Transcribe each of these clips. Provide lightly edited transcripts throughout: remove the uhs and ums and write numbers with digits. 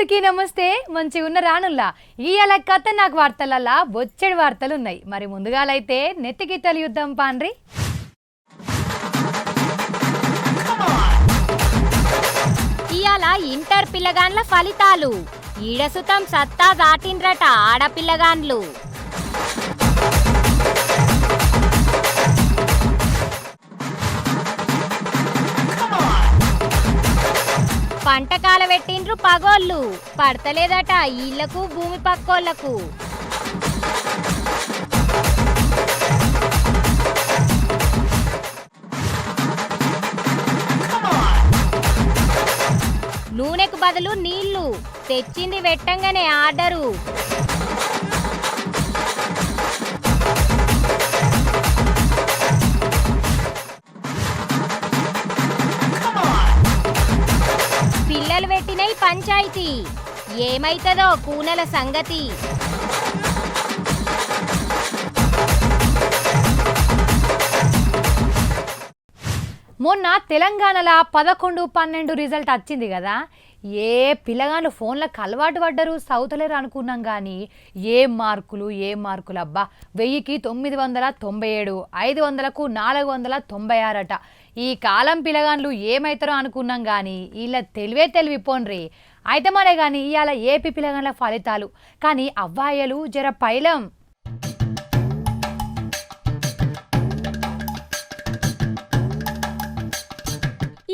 అందరికీ నమస్తే. మంచిగా ఉన్న రానుల్లా ఇయాల కథ నాకు వార్తలల్లా బొచ్చెడు వార్తలు ఉన్నాయి. మరి ముందుగాలైతే నెత్తిగిత్తలు యుద్ధం పాన్రి. ఇయాల ఇంటర్ పిల్లగాండ్ల ఫలితాలు ఈడసుతం సత్తా దాటిండ్రట ఆడపిల్లగాండ్లు. పంటకాల పెట్టిండ్రు పగోళ్ళు, పడతలేదట ఇళ్లకు భూమి పక్కోళ్లకు. నూనెకు బదులు నీళ్లు తెచ్చింది వెట్టంగానే ఆర్డరు. పిల్లలు పెట్టినై పంచాయతీ ఏమైతుందో కూనల సంగతి. మొన్న తెలంగాణలో 11-12 రిజల్ట్ వచ్చింది కదా. ఏ పిల్లగాళ్ళు ఫోన్లకు అలవాటు పడ్డరు, చదువుతలేరు అనుకున్నాం. కానీ ఏం మార్కులు అబ్బా. 1000కి 997, 500కు 496 ఈ కాలం పిల్లగాళ్ళు ఏమవుతారో అనుకున్నాం. కానీ వీళ్ళ తెలివి పోన్రి. అయితే మనే కానీ ఇవాళ ఏపీ పిల్లగాళ్ళ ఫలితాలు. కానీ అవ్వాయలు జర పైలం.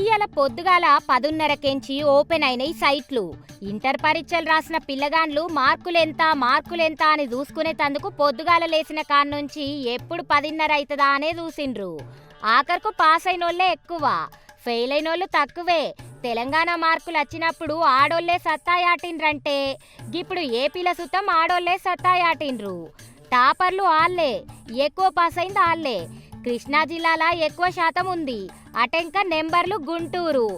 ఇయాల పొద్దుగాల 10:30కెంచి ఓపెన్ అయినాయి సైట్లు. ఇంటర్ పరీక్షలు రాసిన పిల్లగాండ్లు మార్కులెంత అని చూసుకునేటందుకు పొద్దుగాల లేచిన కాన్నుంచి ఎప్పుడు 10:30 అవుతుందా అనే చూసిండ్రు. ఆఖరుకు పాస్ అయినోళ్లే ఎక్కువ, ఫెయిల్ అయినోళ్ళు తక్కువే. తెలంగాణ మార్కులు వచ్చినప్పుడు ఆడోళ్లే సత్తాయాటిండ్రంటే ఇప్పుడు ఏపీల సుతం ఆడోళ్లే సత్తాయాటిండ్రు. టాపర్లు ఆళ్లే, ఎక్కువ పాస్ అయింది ఆళ్లే. కృష్ణా జిల్లాలో ఎక్కువ శాతం ఉంది. అటెంక నెంబర్లు గుంటూరు,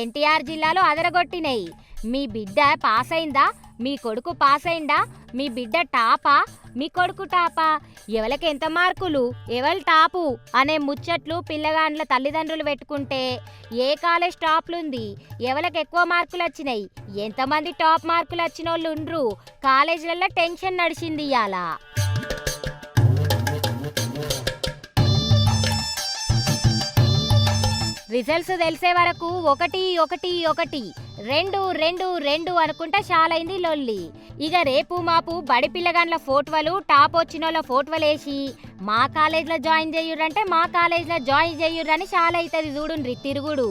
ఎన్టీఆర్ జిల్లాలో అదరగొట్టినాయి. మీ బిడ్డ పాస్ అయిందా, మీ కొడుకు పాస్ అయిందా, మీ బిడ్డ టాపా, మీ కొడుకు టాపా, ఎవరికి ఎంత మార్కులు, ఎవరు టాపు అనే ముచ్చట్లు పిల్లగాండ్ల తల్లిదండ్రులు పెట్టుకుంటే ఏ కాలేజ్ టాప్లుంది, ఎవరికి ఎక్కువ మార్కులు వచ్చినాయి, ఎంతమంది టాప్ మార్కులు వచ్చిన వాళ్ళు ఉండ్రు, కాలేజీలలో టెన్షన్ నడిచింది ఇయాల. రిజల్ట్స్ తెలిసే వరకు 1-1-1, 2-2-2 అనుకుంటా షాలైంది లొల్లి. ఇక రేపు మాపు బడి పిల్లగాండ్ల ఫోటోలు, టాప్ వచ్చినోళ్ళ ఫోటోలేసి మా కాలేజ్లో జాయిన్ చేయుర్రంటే మా కాలేజ్లో జాయిన్ చేయుర్రని షాలైతుంది. చూడుండ్రి తిరుగుడు.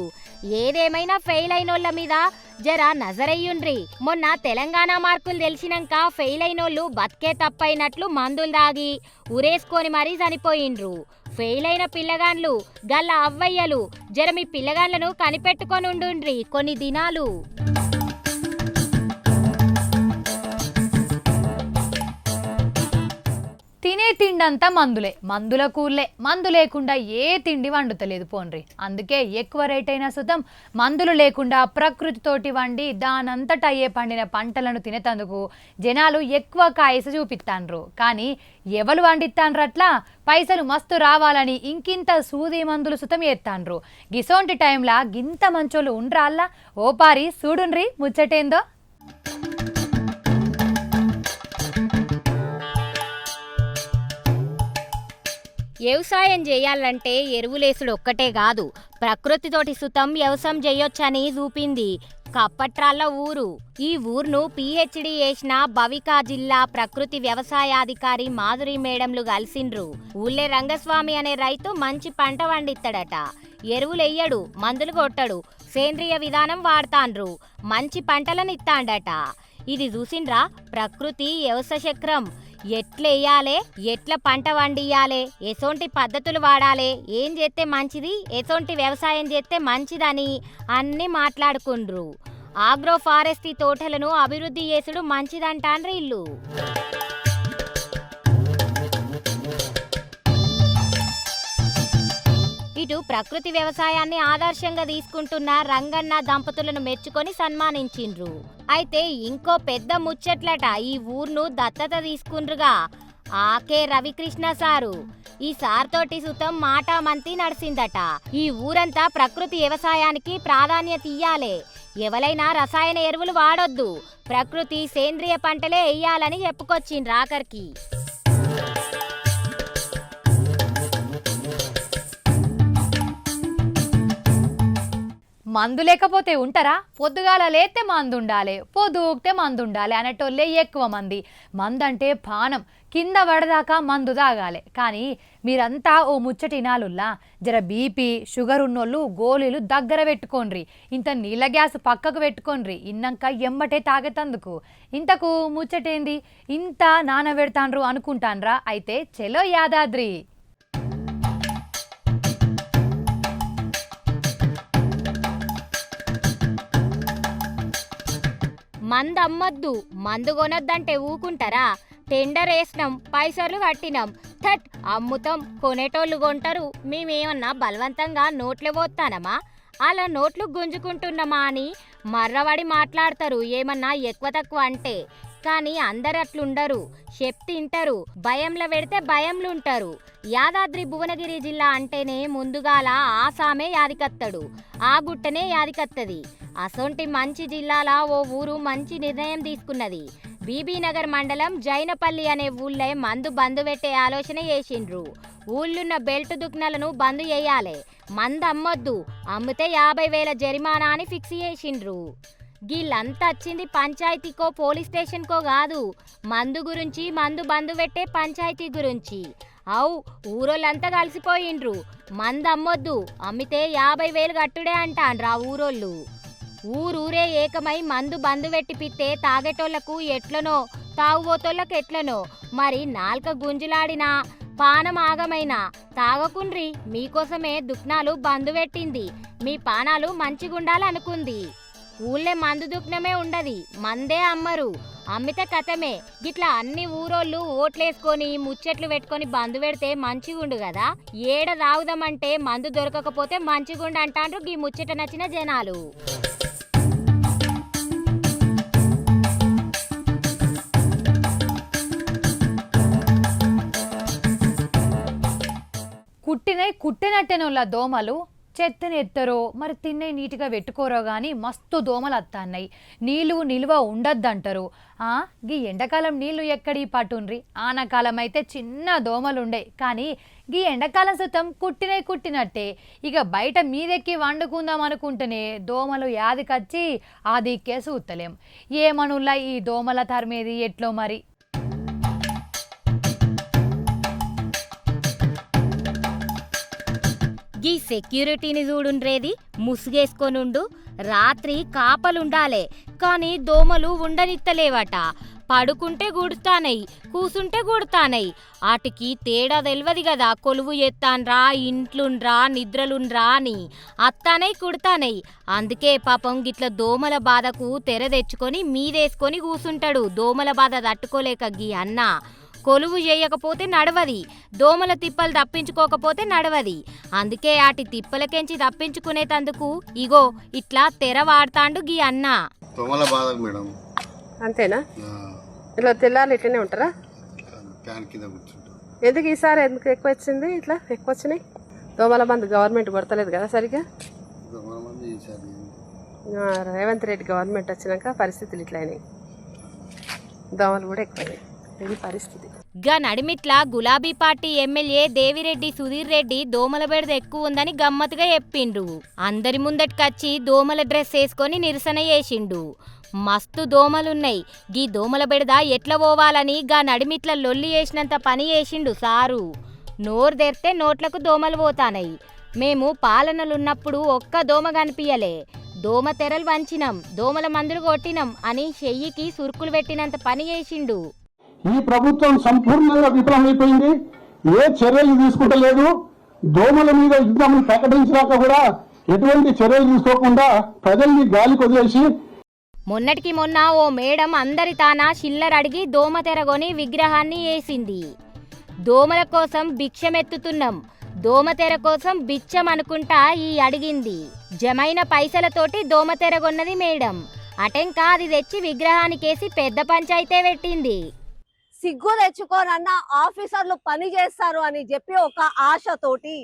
ఏదేమైనా ఫెయిల్ అయినోళ్ళ మీద జర నజరయ్యుండ్రి. మొన్న తెలంగాణ మార్కులు తెలిసినాక ఫెయిల్ అయినోళ్ళు బతికే తప్పైనట్లు మందులు దాగి ఉరేసుకొని మరీ చనిపోయిండ్రు. ఫెయిల్ అయిన పిల్లగాండ్లు గల్ల అవ్వయ్యలు జర మీ పిల్లగాండ్లను కనిపెట్టుకొని ఉండుండ్రి కొన్ని దినాలు. తినే తిండంతా మందుల కూర్లే. మందు లేకుండా ఏ తిండి వండుతలేదు పోన్రి. అందుకే ఎక్కువ రేట్ అయినా సుతం మందులు లేకుండా ప్రకృతితోటి వండి దానంతటా అయ్యే పండిన పంటలను తినేతందుకు జనాలు ఎక్కువ కాయస చూపిస్తాండ్రు. కానీ ఎవరు వండిస్తాండ్రు అట్లా పైసలు మస్తు రావాలని ఇంకింత సూది మందులు సుతం ఎత్తాండ్రు. గిసోంటి టైంలా గింత మంచోళ్ళు ఉండ్రాల్లా. ఓ పారి చూడుండ్రి ముచ్చటేందో. వ్యవసాయం చేయాలంటే ఎరువులేసుడు ఒక్కటే కాదు, ప్రకృతితోటి సుతం వ్యవసాయం చేయొచ్చని చూపింది కప్పట్రాళ్ళ ఊరు. ఈ ఊరును పిహెచ్డి చేసిన భవికా జిల్లా ప్రకృతి వ్యవసాయాధికారి మాధురి మేడంలు కలిసిండ్రు. ఊళ్ళే రంగస్వామి అనే రైతు మంచి పంట వండిస్తాడట. ఎరువులెయ్యడు, మందులు కొట్టడు, సేంద్రియ విధానం వాడతాండ్రు, మంచి పంటలను ఇస్తాండట. ఇది చూసిండ్రా ప్రకృతి వ్యవసాయ చక్రం. ఎట్లెయ్యాలే, ఎట్ల పంట వండియాలే, ఎసొంటి పద్ధతులు వాడాలే, ఏం చేస్తే మంచిది, ఎసొంటి వ్యవసాయం చేస్తే మంచిదని అన్నీ మాట్లాడుకుండ్రు. ఆగ్రో ఫారెస్ట్రీ తోటలను అభివృద్ధి చేసుడు మంచిదంటాండ్రు ఇల్లు. ఇటు ప్రకృతి వ్యవసాయాన్ని ఆదర్శంగా తీసుకుంటున్న రంగన్న దంపతులను మెచ్చుకొని సన్మానించిండ్రు. అయితే ఇంకో పెద్ద ముచ్చట్లట ఈ ఊర్ను దత్తత తీసుకుండ్రుగా ఆకే రవికృష్ణ సారు. ఈ సార్ తోటి సుతం మాటామంతి నడిసిందట. ఈ ఊరంతా ప్రకృతి వ్యవసాయానికి ప్రాధాన్యత ఇయ్యాలే, ఎవలైనా రసాయన ఎరువులు వాడొద్దు, ప్రకృతి సేంద్రియ పంటలే వేయాలని చెప్పుకొచ్చిండ్రు ఆఖరికి. మందు లేకపోతే ఉంటారా? పొద్దుగాల లేతే మందు ఉండాలి, పొద్దుగితే మందు ఉండాలి అనేటోళ్ళే ఎక్కువ మంది. మందంటే పానం, కింద పడదాకా మందు తాగాలి. కానీ మీరంతా ఓ ముచ్చటి నాలుల్లా, జర బీపీ షుగర్ ఉన్నోళ్ళు గోళీలు దగ్గర పెట్టుకోండ్రి, ఇంత నీళ్ళ గ్యాస్ పక్కకు పెట్టుకోండ్రి, ఇన్నాక ఎమ్మటే తాగేతందుకు. ఇంతకు ముచ్చటేంది ఇంత నానబెడతాండ్రు అనుకుంటాన్రా? అయితే చెలో యాదాద్రి. మందు అమ్మొద్దు, మందు కొనొద్దంటే ఊకుంటారా? టెండర్ వేసినాం, పైసలు కట్టినాం, థట్ అమ్ముతాం, కొనేటోళ్ళు కొంటారు. మేమేమన్నా బలవంతంగా నోట్లు పోతానమా? అలా నోట్లు గుంజుకుంటున్నామా అని మర్రవాడి మాట్లాడతారు ఏమన్నా ఎక్కువ తక్కువ అంటే. కానీ అందరు అట్లుండరు, చెప్తింటారు, భయంలో పెడితే భయంలో ఉంటారు. యాదాద్రి భువనగిరి జిల్లా అంటేనే ముందుగాల ఆసామే యాదికత్తడు, ఆ గుట్టనే యాదికత్తది. అసొంటి మంచి జిల్లాల ఓ ఊరు మంచి నిర్ణయం తీసుకున్నది. బీబీనగర్ మండలం జైనపల్లి అనే ఊళ్ళే మందు బంద్ పెట్టే ఆలోచన చేసిండ్రు. ఊళ్ళున్న బెల్ట్ దుకాణాలను బంద్ చేయాలి, మందు అమ్మొద్దు, అమ్మితే 50,000 జరిమానా అని ఫిక్స్ చేసిండ్రు. గీళ్ళంతా వచ్చింది పంచాయతీకో పోలీస్ స్టేషన్కో కాదు, మందు గురించి, మందు బంద్ పెట్టే పంచాయతీ గురించి. ఊరోళ్ళంతా కలిసిపోయిండ్రు. మందు అమ్మొద్దు, అమ్మితే 50,000 కట్టుడే అంటాండ్రు ఆ ఊరోళ్ళు. ఊరూరే ఏకమై మందు బందు పెట్టిపిస్తే తాగేటోళ్లకు ఎట్లనో, తాగుబోతోళ్ళకు ఎట్లనో. మరి నాల్క గుంజులాడినా, పానం ఆగమైనా తాగకుండ్రి, మీకోసమే దుక్నాలు బందు పెట్టింది, మీ పానాలు మంచిగుండాలనుకుంది. ఊళ్ళే మందు దుక్నమే ఉండది, మందే అమ్మరు, అమ్మితే కథమే. గిట్లా అన్ని ఊరోళ్ళు ఓట్లేసుకొని ముచ్చట్లు పెట్టుకొని బందు పెడితే మంచిగుండు కదా. ఏడ తాగుదామంటే మందు దొరకకపోతే మంచిగుండు అంటాండ్రు గీ ముచ్చట నచ్చిన జనాలు. కుట్టినట్టేనోళ్ళ దోమలు చెత్తని ఎత్తరో మరి తిన్నై నీట్గా పెట్టుకోరో కానీ మస్తు దోమలు వస్తాయి. నీళ్ళు నిల్వ ఉండద్దంటారు. గీ ఎండాకాలం నీళ్లు ఎక్కడి పట్టుండ్రి, ఆనకాలం అయితే చిన్న దోమలు ఉండే. కానీ గీ ఎండాకాలం సుతం కుట్టినట్టే. ఇక బయట మీదెక్కి వండుకుందాం అనుకుంటేనే దోమలు యాదికొచ్చి ఆ దిక్కే చూస్తలేం. ఏమనుల్లా ఈ దోమల తరిమేది ఎట్లో మరి. గీ సెక్యూరిటీని చూడుండ్రేది, ముసుగేసుకొనుండు, రాత్రి కాపలుండాలే. కానీ దోమలు ఉండనిత్తలేవట. పడుకుంటే గుడుతానై, కూసుంటే గుడుతానై. వాటికి తేడా తెలియదు కదా, కొలువు ఎత్తాన్రా, ఇంట్లుండ్రా, నిద్రలుండ్రా అని. అత్తానై కుడతానై. అందుకే పాపం గిట్ల దోమల బాధకు తెర తెచ్చుకొని మీదేసుకొని కూసుంటాడు. దోమల బాధ తట్టుకోలేక గీ అన్న కొలువు చేయకపోతే నడవది, దోమల తిప్పలు తప్పించుకోకపోతే నడవది. అందుకే ఆటి తిప్పలకెంచి తప్పించుకునేటందుకు ఇగో ఇట్లా తెర వాడతాండు గీ అన్న. దోమల బాధ మేడం. అంతేనా? ఇట్లా తెల్లాలి ఇట్లనే ఉంటారా? ఫ్యాన్ కింద కూర్చుంటాం. ఎందుకు ఈసారి ఎందుకు ఎక్కువ వచ్చింది? ఇట్లా ఎక్కువ వచ్చినాయి దోమల మంది. గవర్నమెంట్ కొడతలేదు కదా సరిగ్గా. దోమల మంది ఈసారి రేవంత్ రెడ్డి గవర్నమెంట్ వచ్చినాక పరిస్థితులు ఇట్లా అయినాయి, దోమలు కూడా ఎక్కువైనాయి. ఇది పరిస్థితి. గా నడిమిట్ల గులాబీ పార్టీ ఎమ్మెల్యే దేవిరెడ్డి సుధీర్ రెడ్డి దోమల బెడద ఎక్కువ ఉందని గమ్మత్తుగా చెప్పిండ్రు. అందరి ముందటికొచ్చి దోమల డ్రెస్ వేసుకొని నిరసన చేసిండు. మస్తు దోమలున్నాయి, గీ దోమల బెడద ఎట్లా పోవాలని గా నడిమిట్ల లొల్లి చేసినంత పని చేసిండు సారు. నోరు తెరితే నోట్లకు దోమలు పోతానయి. మేము పాలనలున్నప్పుడు ఒక్క దోమ కనిపించలే, దోమ తెరలు వంచినాం, దోమల మందులు కొట్టినాం అని చెయ్యికి సురుకులు పెట్టినంత పని చేసిండు. ఈ ప్రభుత్వం సంపూర్ణంగా విఫలమైపోయింది, ఏ చర్యలు తీసుకుంటలేదు. దోమల మీద యుద్ధం ప్రకటించాక కూడా ఎటువంటి చర్యలు తీసుకోకుండా ప్రజల్ని గాలి కొదిలేసి. మొన్నటికి మొన్న ఓ మేడం అందరి తానా చిల్లర అడిగి దోమ తెరగొని విగ్రహాన్ని వేసింది. దోమల కోసం భిక్షమెత్తుతున్నాం, దోమతెర కోసం బిచ్చం అనుకుంటా ఈ అడిగింది. జమైన పైసలతోటి దోమతెర కొన్నది మేడం. అటెంకా అది తెచ్చి విగ్రహానికేసి పెద్ద పంచాయితే పెట్టింది. సిగ్గు తెచ్చుకోనన్న ఆఫీసర్లు పని చేస్తారు అని చెప్పి ఒక ఆశతోటి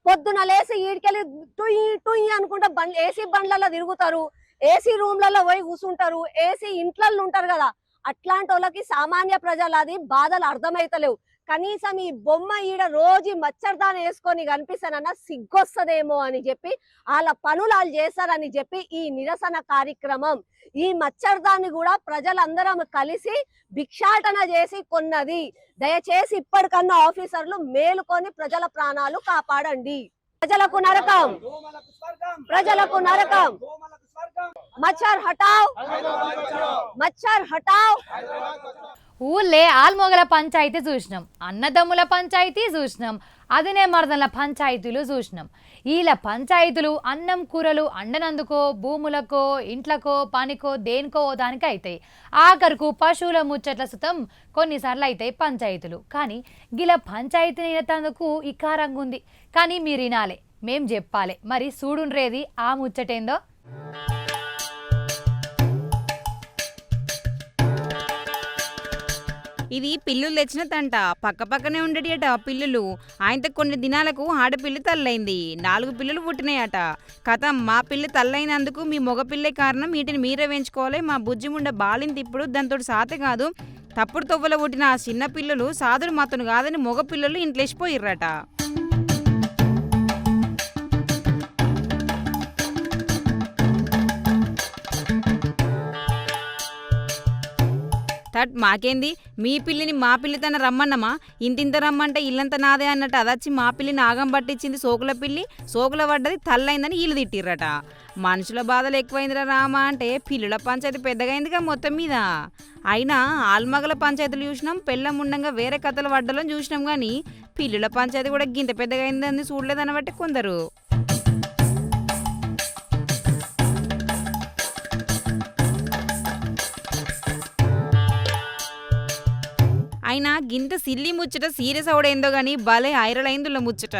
పొద్దున లేసి ఈడికెళ్ళి టుయ్యి టుయ్యి అనుకుంటా ఏసీ బండ్లలో తిరుగుతారు. ఏసీ రూమ్లలో పోయి కూర్చుంటారు, ఏసీ ఇంట్లలో ఉంటారు కదా. అట్లాంటి వాళ్ళకి సామాన్య ప్రజలు అది బాధలు అర్థమైతలేవు. కనీసం ఈ బొమ్మ ఈడ రోజు మచ్చర్దాన్ని వేసుకొని కనిపిస్తానన్నా సిగ్గొస్తదేమో అని చెప్పి వాళ్ళ పనులు వాళ్ళు చేస్తారని చెప్పి ఈ నిరసన కార్యక్రమం. ఈ మచ్చర్దాన్ని కూడా ప్రజలందరం కలిసి భిక్షాటన చేసి కొన్నది. దయచేసి ఇప్పటికన్నా ఆఫీసర్లు మేలుకొని ప్రజల ప్రాణాలు కాపాడండి. ప్రజలకు నరకం, ప్రజలకు నరకం. మచ్చర్ హటావ్, మచ్చర్ హటావ్. ఊళ్ళే ఆల్మొగల పంచాయతీ చూసినాం, అన్నదమ్ముల పంచాయతీ చూసినాం, అదినే మరదల పంచాయతీలు చూసినాం. వీళ్ళ పంచాయతీలు అన్నం కూరలు అండనందుకో, భూములకో, ఇంట్లకో, పనికో, దేనికో దానికి అవుతాయి. ఆఖరుకు పశువుల ముచ్చట్ల సుతం కొన్నిసార్లు అవుతాయి పంచాయతీలు. కానీ గిల పంచాయతీని వినతందుకు ఇకారంగా ఉంది. కానీ మీరు వినాలి, మేం చెప్పాలి. మరి చూడుండ్రేది ఆ ముచ్చటేందో. ఇది పిల్లులు తెచ్చినదంట. పక్క పక్కనే ఉండేటియట పిల్లులు. ఆయనతో కొన్ని దినాలకు ఆడపిల్లి తల్లైంది. 4 పిల్లలు పుట్టినాయట. కథం మా పిల్లి తల్లైనందుకు మీ మగ పిల్లే కారణం, వీటిని మీరే పెంచుకోవాలి. మా బుజ్జిముండ బాలింది ఇప్పుడు, దాంతో సాతే కాదు. తప్పుడు తొవ్వలో పుట్టిన ఆ చిన్న పిల్లలు సాదులు మాతను కాదని మగ పిల్లలు ఇంట్లేసిపోయిర్రట. తట్ మాకేంది, మీ పిల్లిని మా పిల్లితన రమ్మన్నమా? ఇంతింత రమ్మంటే ఇల్లంత నాదే అన్నట్టు అదచ్చి మా పిల్లిని ఆగం పట్టించింది సోకుల పిల్లి. సోకుల పడ్డది తల్లైందని వీళ్ళు తిట్టిర్రట. మనుషుల బాధలు ఎక్కువైందిరా రామా అంటే పిల్లుల పంచాయతీ పెద్దగైందిగా మొత్తం మీద. అయినా ఆల్మగల పంచాయతీలు చూసినాం, పెళ్ళం ఉండంగా వేరే కథలు పడ్డలని చూసినాం. కానీ పిల్లుల పంచాయతీ కూడా గింత పెద్దగైందని చూడలేదనబట్టి కొందరు. అయినా గింత సిల్లి ముచ్చట సీరియస్ అవడేందో గానీ భలే ఐరలైందుల ముచ్చట.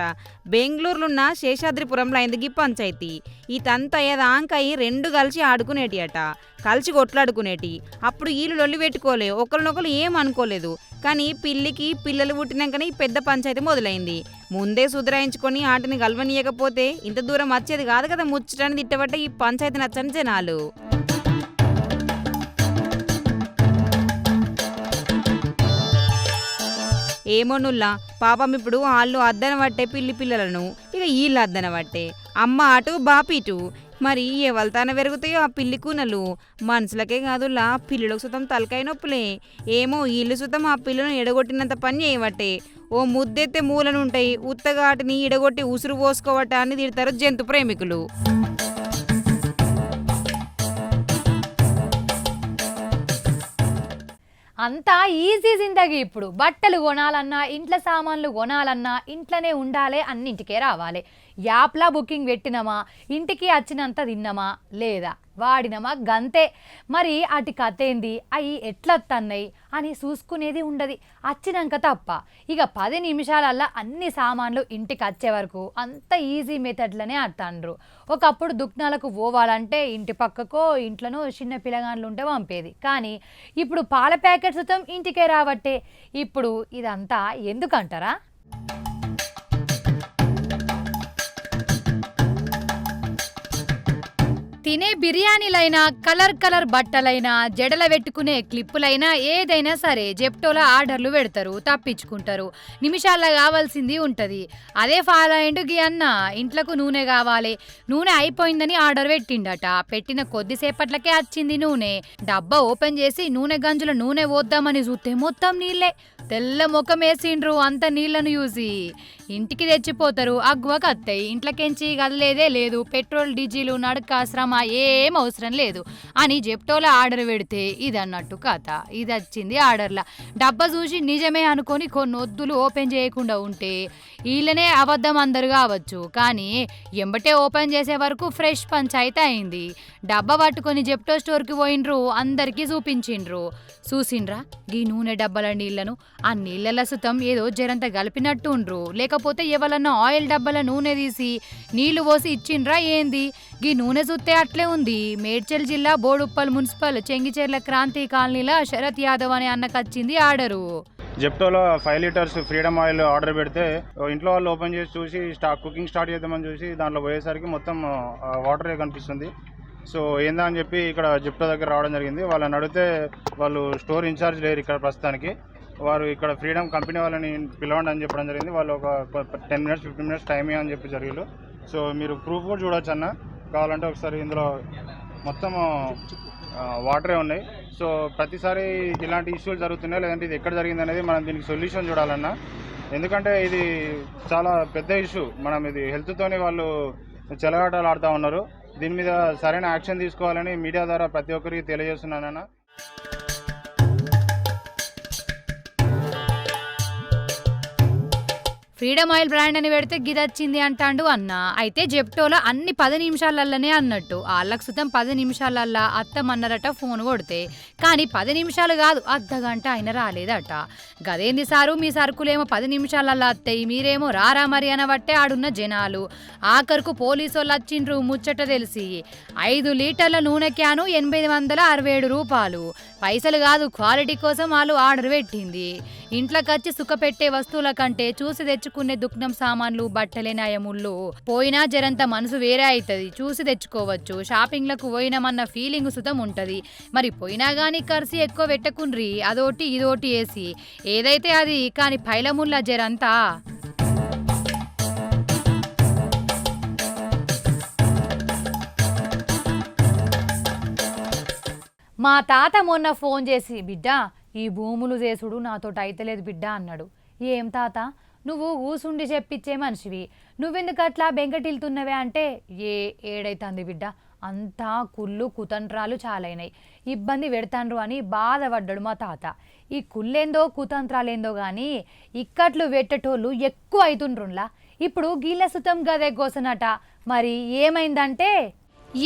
బెంగళూరులున్న శేషాద్రిపురంలో అయింది గీ పంచాయతీ. ఈ తంత అయ్యేదాంకయి 2 కలిసి ఆడుకునేటి అట, కలిసి కొట్లాడుకునేటి. అప్పుడు వీళ్ళు లొల్లి పెట్టుకోలే, ఒకరినొకరు ఏం అనుకోలేదు. కానీ పిల్లికి పిల్లలు పుట్టినాకనే ఈ పెద్ద పంచాయతీ మొదలైంది. ముందే సుధరాయించుకొని ఆటని గల్వనీయకపోతే ఇంత దూరం వచ్చేది కాదు కదా ముచ్చటని తిట్టబట్ట ఈ పంచాయతీ నచ్చని జనాలు. ఏమోనుల్లా పాపం ఇప్పుడు వాళ్ళు అద్దన పట్టే పిల్లి పిల్లలను, ఇక వీళ్ళు అద్దన పట్టే. అమ్మ అటు బాపిటు. మరి ఎవల్తాన పెరుగుతాయో ఆ పిల్లి కూనలు. మనుషులకే కాదులా పిల్లులకు సుతం తలకాయ నొప్పులే. ఏమో వీళ్ళు సుతం ఆ పిల్లను ఎడగొట్టినంత పని చేయబట్టే. ఓ ముద్దెత్తే మూలనుంటాయి, ఉత్తగాటిని ఎడగొట్టి ఉసురు పోసుకోవట అని తిడతారు జంతు ప్రేమికులు. అంతా ఈజీ జిందగీ ఇప్పుడు. బట్టలు కొనాలన్నా, ఇంట్లో సామాన్లు కొనాలన్నా ఇంట్లోనే ఉండాలి, అన్నింటికే రావాలి. యాప్లా బుకింగ్ పెట్టినామా, ఇంటికి వచ్చినంత తిన్నామా, లేదా వాడినమా, గంతే. మరి అటు కథ ఏంది, అవి ఎట్లా తన్నాయి అని చూసుకునేది ఉండదు. వచ్చినాక తప్ప. ఇక 10 నిమిషాలల్లా అన్ని సామాన్లు ఇంటికి వచ్చే వరకు అంత ఈజీ మెథడ్లనే ఆడుతాండ్రు. ఒకప్పుడు దుకాణాలకు పోవాలంటే ఇంటి పక్కకో ఇంట్లోనో చిన్న పిల్లగాండ్లు ఉంటే పంపేది. కానీ ఇప్పుడు పాల ప్యాకెట్స్ ఇంటికే రాబట్టే. ఇప్పుడు ఇదంతా ఎందుకంటారా? తినే బిర్యానీలైనా, కలర్ బట్టలైనా, జడల పెట్టుకునే క్లిప్పులైనా ఏదైనా సరే జెప్టోలో ఆర్డర్లు పెడతారు, తప్పించుకుంటారు. నిమిషాల్లో కావాల్సింది ఉంటుంది. అదే ఫాలో అయ్యిండు గీ అన్న. ఇంట్లకు నూనె కావాలి, నూనె అయిపోయిందని ఆర్డర్ పెట్టిండట. పెట్టిన కొద్దిసేపట్లకే వచ్చింది నూనె. డబ్బా ఓపెన్ చేసి నూనె గంజుల నూనె పోద్దామని చూస్తే మొత్తం నీళ్ళే. తెల్ల ముఖం వేసిండ్రు అంత నీళ్లను చూసి. ఇంటికి తెచ్చిపోతారు, అగ్గువకు వస్తాయి. ఇంట్లోకెంచి కదలేదే లేదు. పెట్రోల్ డీజిల్ నడక శ్రమ ఏం అవసరం లేదు అని జెప్టోలో ఆర్డర్ పెడితే ఇది అన్నట్టు కథ. ఇది వచ్చింది ఆర్డర్ల. డబ్బా చూసి నిజమే అనుకొని కొన్ని వద్దులు ఓపెన్ చేయకుండా ఉంటే వీళ్ళనే అబద్ధం అందరు కావచ్చు. కానీ ఎంబటే ఓపెన్ చేసే వరకు ఫ్రెష్ పంచాయతీ అయింది. డబ్బా పట్టుకొని జెప్టో స్టోర్కి పోయిండ్రు, అందరికీ చూపించిండ్రు. చూసిండ్రా గీ నూనె డబ్బాల నీళ్లను? ఆ నీళ్ళ సుతం ఏదో జరంత కలిపినట్టు ఉండ్రు. లేకపోతే ఎవరన్నా ఆయిల్ డబ్బాల నూనె తీసి నీళ్లు పోసి ఇచ్చిండ్రా ఏంది? గీ నూనె చూస్తే అట్లే ఉంది. మేడ్చల్ జిల్లా బోడుప్పల్ మున్సిపల్ చెంగిచెర్ల క్రాంతి కాలనీలో శరత్ యాదవ్ అనే అన్నకొచ్చింది ఆర్డరు. జెప్టోలో 5 లీటర్స్ ఫ్రీడమ్ ఆయిల్ ఆర్డర్ పెడితే ఇంట్లో వాళ్ళు ఓపెన్ చేసి చూసి కుకింగ్ స్టార్ట్ చేద్దామని చూసి దాంట్లో పోయేసరికి మొత్తం వాటరే కనిపిస్తుంది. సో ఏందా అని చెప్పి ఇక్కడ జిప్టో దగ్గర రావడం జరిగింది. వాళ్ళని అడిగితే వాళ్ళు స్టోర్ ఇన్ఛార్జ్ లేరు ఇక్కడ ప్రస్తుతానికి. వారు ఇక్కడ ఫ్రీడమ్ కంపెనీ వాళ్ళని పిలవండి అని చెప్పడం జరిగింది. వాళ్ళు ఒక 10 minutes 15 minutes టైం అని చెప్పి జరిగారు. సో మీరు ప్రూఫ్ కూడా చూడొచ్చు అన్న, కావాలంటే ఒకసారి. ఇందులో మొత్తం వాటరే ఉన్నాయి. సో ప్రతిసారి ఇలాంటి ఇష్యూలు జరుగుతున్నాయి, లేదంటే ఇది ఎక్కడ జరిగింది అనేది మనం దీనికి సొల్యూషన్ చూడాలన్నా. ఎందుకంటే ఇది చాలా పెద్ద ఇష్యూ. మనం ఇది హెల్త్తోనే వాళ్ళు చెలగాటాలు ఆడుతూ ఉన్నారు. దీని మీద సరైన యాక్షన్ తీసుకోవాలని మీడియా ద్వారా ప్రతి ఒక్కరికి తెలియజేస్తున్నానన్న. ఫ్రీడమ్ ఆయిల్ బ్రాండ్ అని పెడితే గిదొచ్చింది అంటాండు అన్న. అయితే జెప్టోలో అన్ని 10 నిమిషాలల్లనే అన్నట్టు. వాళ్ళకు సుతం 10 నిమిషాలల్లా అత్తమన్నారట ఫోన్ కొడితే. కానీ 10 నిమిషాలు కాదు, అర్ధగంట అయినా రాలేదట. గదేంది సారు, మీ సరుకులేమో 10 నిమిషాలల్లా అత్తాయి, మీరేమో రారా మరి అనబట్టే ఆడున్న జనాలు. ఆఖరుకు పోలీసు వాళ్ళు వచ్చిండ్రు. ముచ్చట తెలిసి 5 లీటర్ల నూనె క్యాను 867 రూపాయలు. పైసలు కాదు, క్వాలిటీ కోసం వాళ్ళు ఆర్డర్ పెట్టింది. ఇంట్లోకి వచ్చి సుఖపెట్టే వస్తువుల కంటే చూసి తెచ్చుకునే దుఃఖం సామాన్లు, బట్టలే నయముళ్ళు. పోయినా జరంత మనసు వేరే అవుతుంది, చూసి తెచ్చుకోవచ్చు. షాపింగ్లకు పోయినామన్న ఫీలింగ్ సుతం ఉంటుంది. మరి పోయినా కానీ ఖర్చు ఎక్కువ పెట్టకుండ్రి, అదోటి ఇదోటి వేసి. ఏదైతే అది, కానీ పైలముళ్ళ జరంతా. మా తాత మొన్న ఫోన్ చేసి, బిడ్డ ఈ భూములు చేసుడు నాతోటి అయితలేదు బిడ్డ అన్నాడు. ఏం తాత, నువ్వు ఊసుండి చెప్పిచ్చే మనిషివి, నువ్వెందుకు అట్లా బెంకటిల్తున్నవే అంటే, ఏడైతుంది బిడ్డ, అంతా కుళ్ళు కుతంత్రాలు చాలైనాయి, ఇబ్బంది పెడతాండ్రు అని బాధపడ్డాడు మా తాత. ఈ కుళ్ళేందో కుతంత్రాలేందో కానీ ఇక్కట్లు పెట్టేటోళ్ళు ఎక్కువ అవుతుండ్రులా. ఇప్పుడు గీళ్ళ సుతం గదే కోసనట. మరి ఏమైందంటే,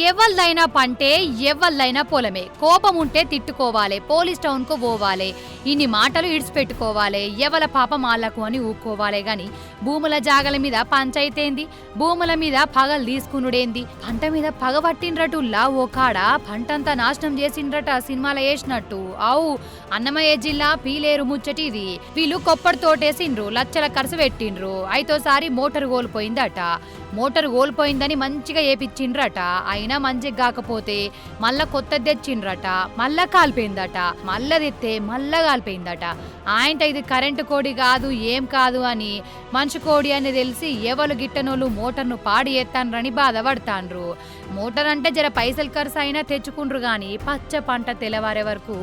ఎవరిదైనా పంటే ఎవరిదైనా పొలమే. కోపం ఉంటే తిట్టుకోవాలి, పోలీస్ టౌన్కు పోవాలి, ఇన్ని మాటలు ఇడిచిపెట్టుకోవాలి, ఎవల పాపం ఆళ్లకు అని ఊక్కోవాలి. గాని భూముల జాగల మీద పంచాయితేంది, భూముల మీద పగలు తీసుకునుడేంది. పంట మీద పగ పట్టిండ్రటుల్లా ఓ కాడ పంటంతా నాశనం చేసిండ్రట సినిమాలో వేసినట్టు. అవు అన్నమయ్య జిల్లా పీలేరు ముచ్చటి ఇది. వీళ్ళు కొప్పటి తోటేసిండ్రు, లచ్చల ఖర్చు పెట్టిండ్రు. అయితోసారి మోటారు కోల్పోయిందట. మోటారు కోల్పోయిందని మంచిగా ఏపిచ్చిండ్రట. అయినా మంచిగా కాకపోతే మళ్ళా కొత్తది తెచ్చిండ్రట. మళ్ళా కాలిపోయిందట. మళ్ళా తెస్తే మళ్ళా కాలిపోయిందట. ఆయనట ఇది కరెంటు కోడి కాదు, ఏం కాదు అని, మనిషి కోడి అని తెలిసి ఎవరు గిట్టనోళ్ళు మోటార్ను పాడి ఎత్తాన్రని బాధపడతాండ్రు. మోటార్ అంటే జర పైసలు ఖర్చు అయినా తెచ్చుకుండ్రు గాని పచ్చ పంట తెల్లవారే వరకు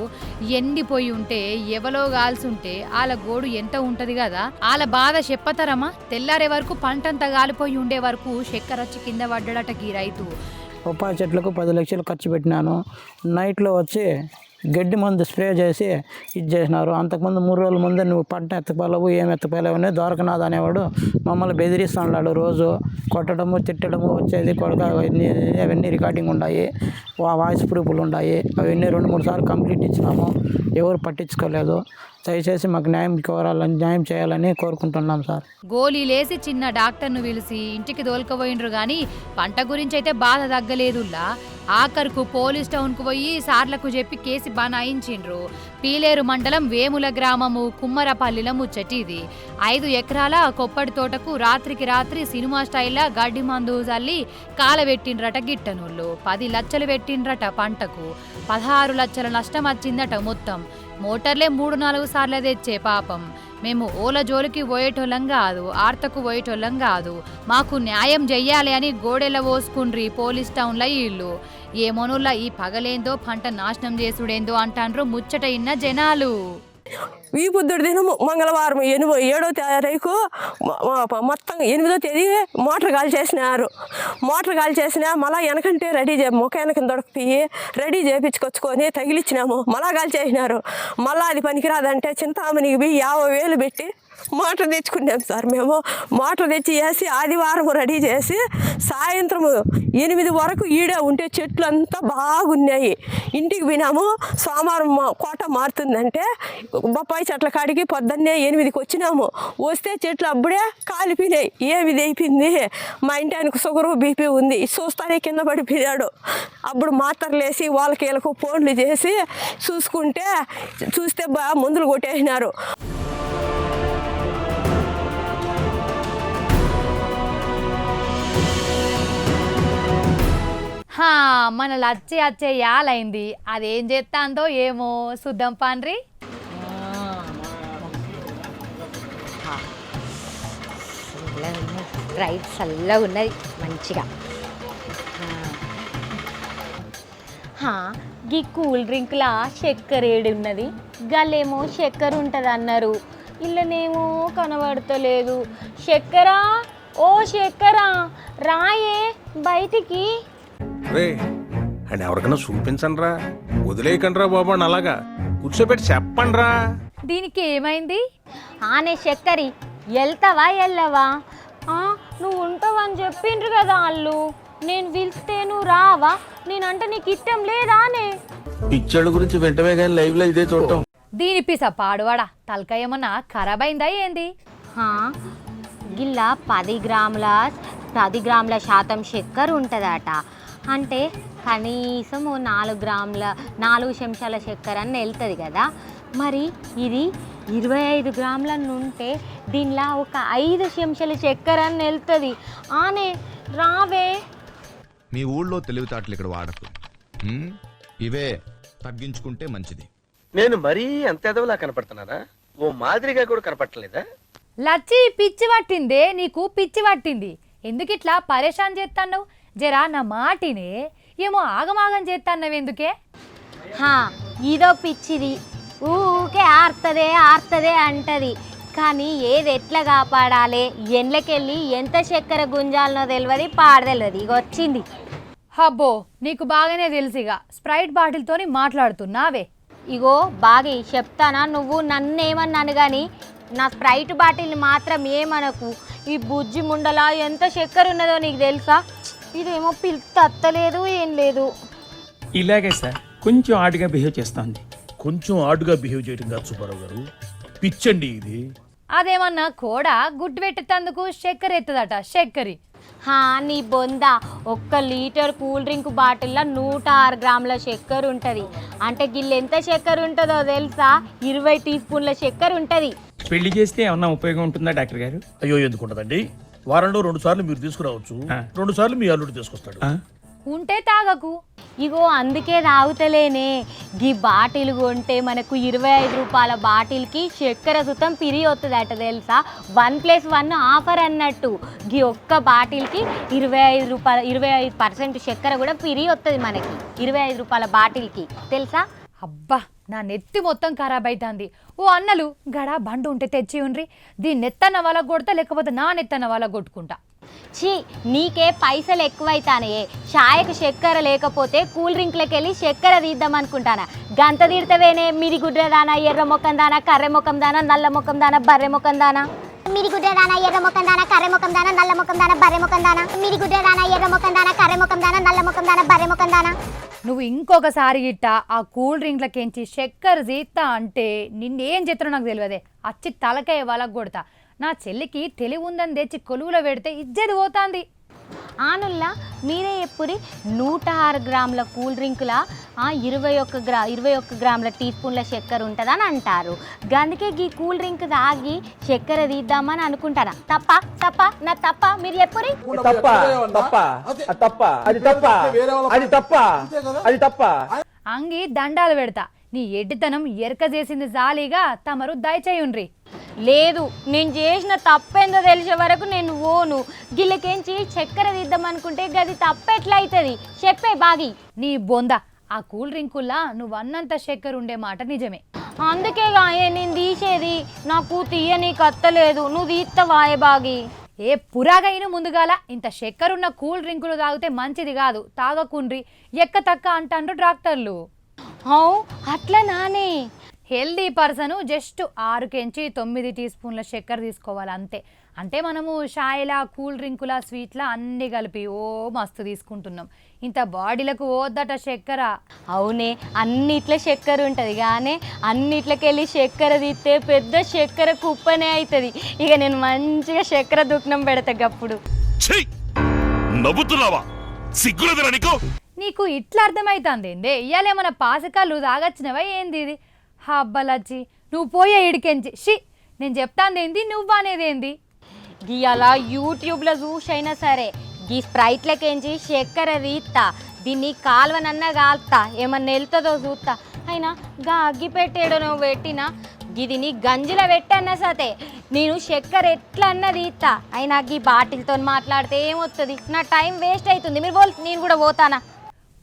ఎండిపోయి ఉంటే, ఎవలో గాల్సుంటే వాళ్ళ గోడు ఎంత ఉంటది కదా. వాళ్ళ బాధ చెప్పతరమా? తెల్లారే వరకు పంటంతా గాలిపోయి ఉండే వరకు చక్కెరొచ్చి కింద పడ్డాడట ఈ రైతు. బొప్పాయి చెట్లకు 10 లక్షలు ఖర్చు పెట్టినాను. నైట్లో వచ్చి గడ్డి మందు స్ప్రే చేసి ఇది చేసినారు. అంతకుముందు 3 రోజుల ముందే నువ్వు పంట ఎత్తపలవు, ఏం ఎత్తపలవు అని దొరకనాథ్ అనేవాడు మమ్మల్ని బెదిరిస్తున్నాడు. రోజు కొట్టడము, తిట్టడము వచ్చేది. కొడుక అవన్నీ రికార్డింగ్ ఉన్నాయి, వాయిస్ ప్రూఫ్లు ఉన్నాయి. అవన్నీ 2-3 సార్లు కంప్లీట్ ఇచ్చినాము, ఎవరు పట్టించుకోలేదు. దయచేసి మాకు న్యాయం చేయాలని కోరుకుంటున్నాం సార్. గోళీలేసి చిన్న డాక్టర్ను పిలిచి ఇంటికి దోల్కపోయిండ్రు గాని పంట గురించి అయితే బాధ తగ్గలేదుల్లా. ఆఖరుకు పోలీస్ టౌన్కు పోయి సార్లకు చెప్పి కేసు బనాయించిండ్రు. పీలేరు మండలం వేముల గ్రామము కుమ్మరపల్లిల ముచ్చటిది. 5 ఎకరాల కొప్పటి తోటకు రాత్రికి రాత్రి సినిమా స్టైల్లా గడ్డి మందు చల్లి కాలబెట్టిండ్రట గిట్టనోళ్ళు. 10 లక్షలు పెట్టిండ్రట పంటకు. 16 లక్షల నష్టం వచ్చిందట మొత్తం. మోటార్లే 3-4 సార్లు తెచ్చే పాపం. మేము ఓల జోలికి పోయేటోళ్ళం కాదు, ఆర్తకు పోయేటోళ్ళం కాదు. మాకు న్యాయం చెయ్యాలి అని గోడెల పోసుకుండ్రి పోలీస్ టౌన్ల ఇల్లు. ఏమోనుల్లా ఈ పగలేందో పంట నాశనం చేసుడేందో అంటాండ్రు ముచ్చట ఇన్న జనాలు. ఈ పొద్దుడు దినము మంగళవారం 7వ తారీఖు మొత్తం 8వ తేదీ మోటార్ గాలి చేసినారు. మోటార్ గాలి చేసినా మళ్ళీ వెనకంటే రెడీ ముఖానికి దొరికిపోయి రెడీ చేయించుకొచ్చుకొని తగిలిచ్చినాము. మళ్ళా గాలి చేసినారు. మళ్ళీ అది పనికిరాదంటే చింతామణికి 50,000 పెట్టి మోటార్ తెచ్చుకున్నాం సార్. మేము మోటార్ తెచ్చి వేసి ఆదివారం రెడీ చేసి సాయంత్రం 8 వరకు ఈడే ఉంటే చెట్లు అంతా బాగున్నాయి. ఇంటికి పోయినాము. సోమవారం కోట మారుతుందంటే బొప్పాయి చెట్ల కాడికి పొద్దున్నే 8కి వచ్చినాము. వస్తే చెట్లు అప్పుడే కాలిపోయినాయి. ఏమి అయిపోయింది, మా ఇంటి ఆయనకు షుగరు బీపీ ఉంది, చూస్తానే కింద పడిపోయాడు. అప్పుడు మాత్రలు వేసి వాళ్ళకి వీళ్ళకు ఫోన్లు చేసి చూస్తే మందులు కొట్టేసినారు. హా మన లచ్చి వచ్చే యాలైంది, అదేం చేస్తాందో ఏమో చూద్దాం పాండ్రి. రైట్ చల్లగా ఉన్నది మంచిగా. గీ కూల్ డ్రింక్లా చక్కెర ఏడు ఉన్నది, గల్లేమో చక్కెర ఉంటుంది అన్నారు, ఇళ్ళనేమో కనబడతలేదు. చక్కెర, ఓ చక్కెర రాయే బయటికి. రే అండ్ ఎవరికైనా చూపించండి రా, వదిలేయకండి రా బాబు అని అలాగా కూర్చోబెట్టి చెప్పండి రా. దీనికి ఏమైంది? ఆనే చక్కరి వెళ్తావా వెళ్ళవా? నువ్వు ఉంటావని చెప్పిండ్రు కదా వాళ్ళు, నేను పిలిస్తే నువ్వు రావా? నేనంటే నీకు ఇష్టం లేదానే? పిచ్చోళ్ళ గురించి వెంటనే కానీ లైవ్ లో ఇదే చూడటం. దీని పిస పాడువాడా తలకాయ ఏమన్నా ఖరాబ్ అయిందా ఏంది? గిల్లా 10 గ్రాముల శాతం చక్కెర ఉంటుందట. అంటే కనీసం 4 చెంచాల చక్కెర అని వెళ్తుంది కదా. మరి ఇది 25 గ్రాములను ఉంటే దీనిలో ఒక 5 చెంచాల చక్కెర అని వెళ్తుంది. ఆనే రావే. మీ ఊళ్ళో తెలివితేటలు ఇక్కడ వాడకు, ఇవే తగ్గించుకుంటే మంచిది. నేను మరీ అంత ఎదవలా కనపడుతున్నానా? ఓ మాదిరిగా కూడా కనపడలేదా? లచ్చి పిచ్చి పట్టిందే నీకు, పిచ్చి పట్టింది. ఎందుకు ఇట్లా పరేషాన్ చేస్తావు? జరా నా మాటినే, ఏమో ఆగమాగం చేస్తాన్నవెందుకే? ఇదో పిచ్చిది, ఊకే ఆర్తదే అంటది. కానీ ఏది ఎట్లా కాపాడాలి, ఎండ్లకెళ్ళి ఎంత చక్కెర గుంజాలనో తెలియదు, పాడదెలది. ఇక వచ్చింది. హబ్బో నీకు బాగానే తెలుసుగా, స్ప్రైట్ బాటిల్తోని మాట్లాడుతున్నావే. ఇగో బాగా చెప్తానా, నువ్వు నన్నేమన్నాను కానీ నా స్ప్రైట్ బాటిల్ని మాత్రం ఏమనకు. ఈ బుజ్జి ముండలా ఎంత చక్కెర ఉన్నదో నీకు తెలుసా? ఇదేమో తత్తలేదు ఏం లేదు. ఇలాగే సార్ కొంచెం ఆడుగా బిహేవ్ చేస్తుంది. కొంచెం ఆడుగా బిహేవ్ చేయడం కాదు సుబ్బారావు గారు, పిచ్చండి ఇది. అదేమన్నా కూడా గుడ్డు పెట్టేందుకు చక్కెర ఎత్తదట, చక్కెర. నీ బొంద, 1 లీటర్ కూల్ డ్రింక్ బాటిల్లో 106 గ్రాముల చక్కెర ఉంటుంది. అంటే గిల్లు ఎంత చక్కెర ఉంటుందో తెలుసా? 20 టీ స్పూన్ల చక్కెర ఉంటుంది. పెళ్లి చేస్తే ఏమన్నా ఉపయోగం ఉంటుందా డాక్టర్ గారు? అయ్యో ఎందుకుంటదండి, వారంలో 2 సార్లు మీరు తీసుకురావచ్చు, 2 సార్లు మీ అల్లుడు తీసుకొస్తాడు. ఉంటే తాగకు. ఇగో అందుకే తాగుతలేనే. గీ బాటిల్ కొంటే మనకు 25 రూపాయల బాటిల్కి చక్కెర సుతం పిరి వస్తుందట తెలుసా? 1+1 ఆఫర్ అన్నట్టు. గీ ఒక్క బాటిల్కి 25% చక్కెర కూడా పిరి వస్తుంది మనకి, 25 రూపాయల బాటిల్కి తెలుసా? అబ్బా నా నెత్తి మొత్తం ఖరాబ్ అవుతుంది. ఓ అన్నలు గడా బండు ఉంటే తెచ్చి ఉండ్రి, దీన్ని నెత్తన్న వాళ్ళకు కొడతా, లేకపోతే నా నెత్తన్న వాళ్ళకు కొట్టుకుంటా. ఛీ, నీకే పైసలు ఎక్కువైతానే. ఛాయకు చక్కెర లేకపోతే కూల్ డ్రింక్లకి వెళ్ళి చక్కెర తీద్దాం అనుకుంటానా? గంత తీడతవేనే మిడి గుడ్రదానా, ఎర్ర మొక్కం దానా, కర్రె మొక్కం దానా, నల్ల మొక్కం దానా, బర్రె మొక్కం దానా. మిడి గుడ్రదానా, ఎర్ర మొక్కం దానా, కర్రె మొక్కం దానా, నల్ల మొక్కం దానా, బర్రె మొక్కం దానా. మిడి గుడ్రదానా, ఎర్ర మొక్కం దానా, కర్రె మొక్కం దానా, నల్ల మొక్కం దానా, బర్రె మొక్కం దానా. నువ్వు ఇంకొకసారి గిట్ట ఆ కూల్ డ్రింక్లకించి చక్కెర తీస్తా అంటే నిన్నేం చేస్తానో నాకు తెలియదే. అచ్చి తలకాయ వాళ్ళకు కొడతా. నా చెల్లికి తెలివి ఉందని తెచ్చి కొలువులో పెడితే ఇజ్జది పోతాంది. ఆనుల్లా మీరే ఎప్పుడు 106 గ్రాముల కూల్ డ్రింకుల 21 గ్రాముల టీ స్పూన్ల చక్కెర ఉంటుందని అంటారు. అందుకే ఈ కూల్ డ్రింక్ తాగి చక్కెర తీద్దామని అనుకుంటారా? తప్ప నా తప్ప మీరు ఎప్పుడు అంగి దండాలు పెడతా. నీ ఎడ్డితనం ఎరక చేసింది జాలీగా తమరు దయచేయుండ్రి. లేదు, నేను చేసిన తప్పేందో తెలిసే వరకు నేను ఓను. గిల్లకేంచి చక్కెర తీద్దామనుకుంటే గది తప్పెట్లయితుంది చెప్పే బాగి. నీ బొంద, ఆ కూల్ డ్రింకుల్లా నువ్వు అన్నంత చక్కెర ఉండే మాట నిజమే. అందుకేగా నేను తీసేది. నాకు తీయని కత్తలేదు, నువ్వు తీస్తావాయే బాగి. ఏ పురాగైన ముందుగాల ఇంత చక్కెరున్న కూల్ డ్రింకులు తాగితే మంచిది కాదు, తాగకుండ్రి, ఎక్క తక్క అంటాండ్రు డాక్టర్లు. అట్లా నానే. హెల్దీ పర్సన్ జస్ట్ 6-9 టీ స్పూన్ల చక్కెర తీసుకోవాలి అంతే. అంటే మనము షాయిల, కూల్ డ్రింకుల, స్వీట్ల అన్నీ కలిపి మస్తు తీసుకుంటున్నాం. ఇంత బాడీలకు ఓద్దట చక్కెర. అవునే, అన్నిట్లో చక్కెర ఉంటుంది కానీ అన్నిట్లకెళ్ళి చక్కెర తీస్తే పెద్ద చక్కెర కుప్పనే అవుతుంది. ఇక నేను మంచిగా చక్కెర దుఃఖం పెడతా గప్పుడు. నీకు ఇట్లా అర్థమవుతుంది ఏందే? ఇయ్యాలేమన్నా పాసకాళ్ళు తాగచ్చినవా ఏంది ఇది? హబ్బలచ్చి నువ్వు పోయే ఇడికెంచి. షి, నేను చెప్తాంది ఏంది, నువ్వు అనేది ఏంది? అలా యూట్యూబ్లో చూసైనా సరే ఈ స్ప్రైట్లకేంచి చక్కెర తీస్తా. దీన్ని కాలువనన్నా కాల్తా ఏమన్నా వెళ్తుందో చూస్తా. అయినా గా అగ్గి పెట్టేడనో పెట్టినా గిదిని గంజిలో పెట్టన్నా సతే నేను చక్కెర ఎట్లా అన్నది ఇస్తా. అయినా ఈ బాటిల్తో మాట్లాడితే ఏమొస్తుంది, నా టైం వేస్ట్ అవుతుంది. మీరు నేను కూడా పోతానా.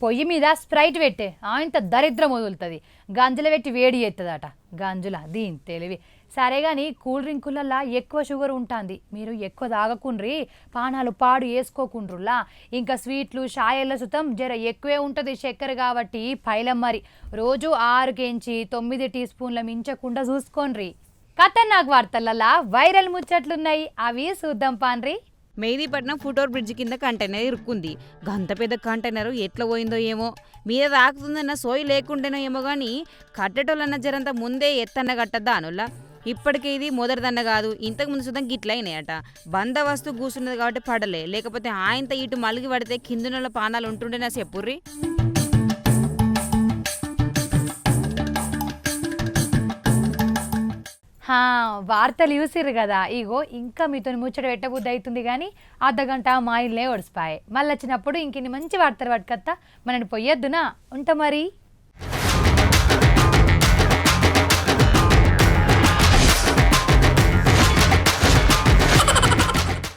పొయ్యి మీద స్ప్రైట్ పెట్టే ఇంత దరిద్రం వదులుతుంది. గంజుల పెట్టి వేడి చేస్తుందట. గంజుల దీని తెలివి. సరే కానీ కూల్ డ్రింకులల్లో ఎక్కువ షుగర్ ఉంటుంది. మీరు ఎక్కువ తాగకుండ్రి, పానాలు పాడు వేసుకోకుండ్రులా. ఇంకా స్వీట్లు షాయల్లో సుతం జర ఎక్కువే ఉంటుంది చక్కెర కాబట్టి పైలం మరి. రోజు 6-9 టీ స్పూన్ల మించకుండా చూసుకోండ్రి. ఖతర్నాక్ వార్తలల్లా వైరల్ ముచ్చట్లున్నాయి, అవి చూద్దాం పాన్రి. మెహదీపట్నం ఫుట్ఓవర్ బ్రిడ్జ్ కింద కంటైనర్ ఇరుక్కుంది. గంత పెద్ద కంటైనర్ ఎట్లా పోయిందో ఏమో, మీద తాకుతుందన్న సోయి లేకుంటేనో ఏమో కానీ కట్టేటోళ్ళన్న జరంతా ముందే ఎత్తన్న కట్టద్దా అనుల్లా. ఇప్పటికే ఇది మొదటిదన్న కాదు, ఇంతకుముందు సుతం గిట్లయినాయట. బందోబస్తు కూర్చున్నది కాబట్టి పడలే, లేకపోతే ఆయనతో ఇటు మలిగి పడితే కిందనోళ్ళ పానాలు ఉంటుండేనా చెప్పుర్రి. వార్తలు చూసిర్రు కదా. ఇగో ఇంకా మీతో ముచ్చట పెట్టబుద్ధి అవుతుంది కానీ అర్ధగంట మా ఇల్లే ఒడిసిపాయి. మళ్ళీ వచ్చినప్పుడు ఇంకిన్ని మంచి వార్తలు పట్టుకత్తా. మనని పొయ్యొద్దునా. ఉంటా మరి.